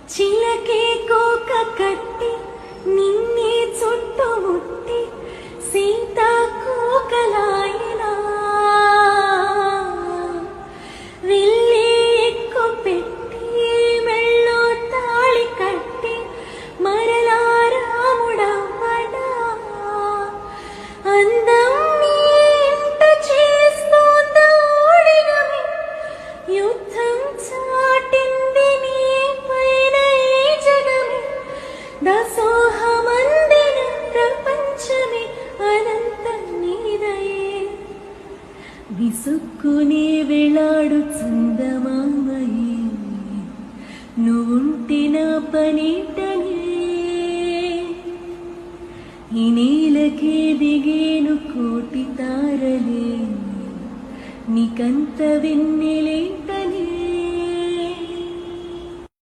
చిలకే కోక కట్టి నిన్నే చుట్టుముట్టి సీతాకోకలాయనా వెళ్ళి ఎక్కు పెట్టి మెళ్ళో తాళి కట్టి మరలా రాముడవ్వనా అందం నీ ఇంట చేస్తోందా ఓడినమి యుద్ధం చాటింది నీ పైన ఈ జగమే దాసోహమందిన ప్రపంచమే అనంత నీదయే విసుక్కునే వేళాడు చందమామయే నువ్వుంటే నా పనిటనే ఈ నేలకే దిగేను కోటి తారలే నీకంత వెన్నెలే